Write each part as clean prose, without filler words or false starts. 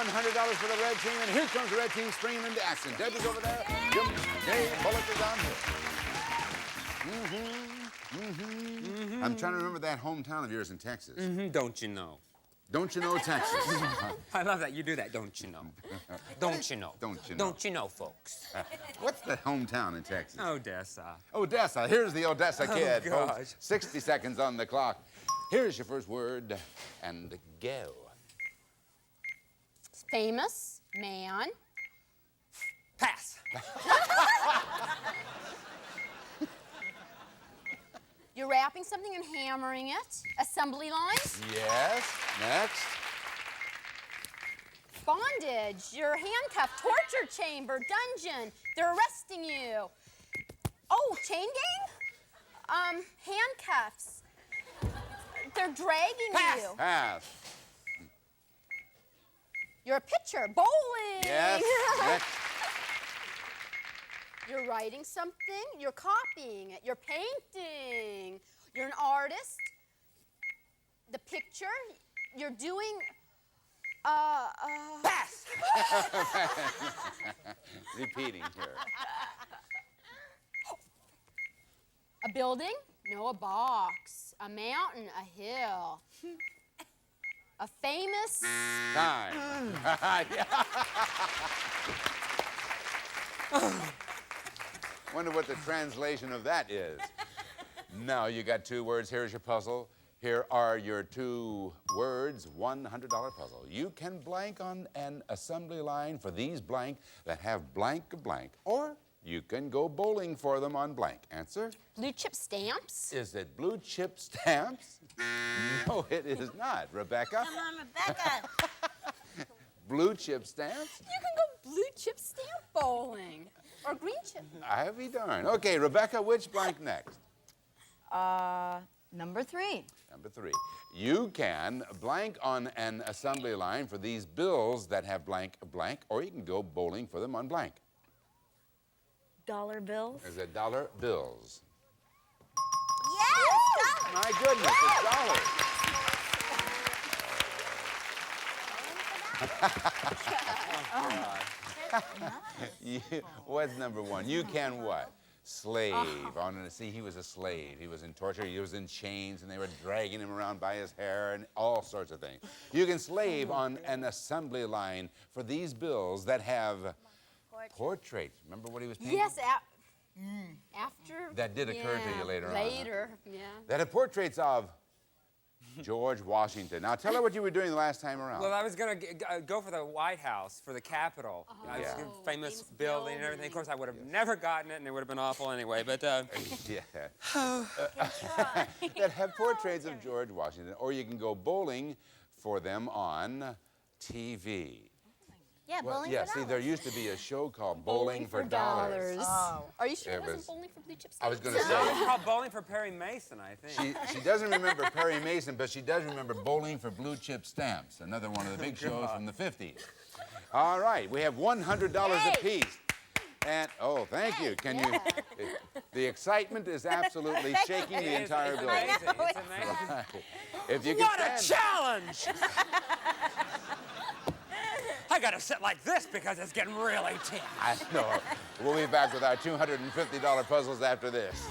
$100 for the red team, and here comes the red team springing into action. Debbie's over there. Dave Bullock is on here. I'm trying to remember that hometown of yours in Texas. Don't you know? Don't you know Texas? I love that. You do that, don't you know? Don't you know? Don't you know? Don't you know, folks? What's the hometown in Texas? Odessa. Odessa. Here's the Odessa kid, gosh. folks. 60 seconds on the clock. Here's your first word, and go. Famous man. Pass. You're wrapping something and hammering it. Assembly lines. Yes. Next. Bondage. You're handcuffed. Torture chamber. Dungeon. They're arresting you. Oh, chain gang? Handcuffs. They're dragging you. Pass. You're a pitcher. Bowling. Yes. Next. You're writing something. You're copying it. You're painting. You're an artist. The picture. You're doing. Pass. Repeating here. A building? No, a box. A mountain, a hill. A famous. Time. Wonder what the translation of that is. Now you got two words. Here's your puzzle. Here are your two words, $100 puzzle. You can blank on an assembly line for these blank that have blank blank, or you can go bowling for them on blank. Answer? Blue chip stamps. Is it blue chip stamps? No, it is not. Rebecca? Come on, Rebecca. Blue chip stamps? You can go blue chip stamp bowling. Or green chip. I'll be darned. Okay, Rebecca, which blank next? Number 3. Number 3. You can blank on an assembly line for these bills that have blank blank, or you can go bowling for them on blank. Dollar bills. Is it dollar bills? Yes! My goodness, it's dollars. What's number 1? You can what? Slave. See, he was a slave. He was in torture. He was in chains, and they were dragging him around by his hair and all sorts of things. You can slave on an assembly line for these bills that have portraits. Remember what he was painting? Yes, after. That did occur to you later on. Later, yeah. That have portraits of George Washington. Now, tell her what you were doing the last time around. Well, I was going to go for the White House, for the Capitol. Yeah. Famous building and everything. Of course, I would have never gotten it, and it would have been awful anyway, but... Yeah. That have portraits of George Washington. Or you can go bowling for them on TV. Yeah, Well, bowling yeah, for see, dollars. there used to be a show called Bowling for Dollars. Oh. Are you sure It it wasn't was- bowling for blue chip stamps? I was going to No, say, it's called Bowling for Perry Mason, I think. she doesn't remember Perry Mason, but she does remember Bowling for Blue Chip Stamps, another one of the big shows from the 50s. All right, we have $100 apiece. And, oh, thank you. Can you, the excitement is absolutely shaking the entire It's building. amazing. It's amazing. If you can What a stand, challenge! I gotta sit like this because it's getting really tense. I know. We'll be back with our $250 puzzles after this.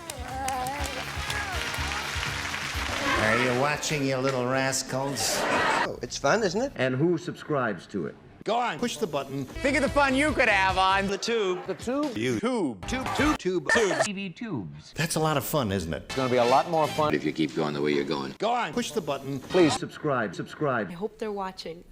Are you watching, you little rascals? Oh, it's fun, isn't it? And who subscribes to it? Go on. Push the button. Think of the fun you could have on The tube. the tube. YouTube. Tube. TV tubes. That's a lot of fun, isn't it? It's gonna be a lot more fun If you keep going the way you're going. Go on. Push the button. Please subscribe. I hope they're watching.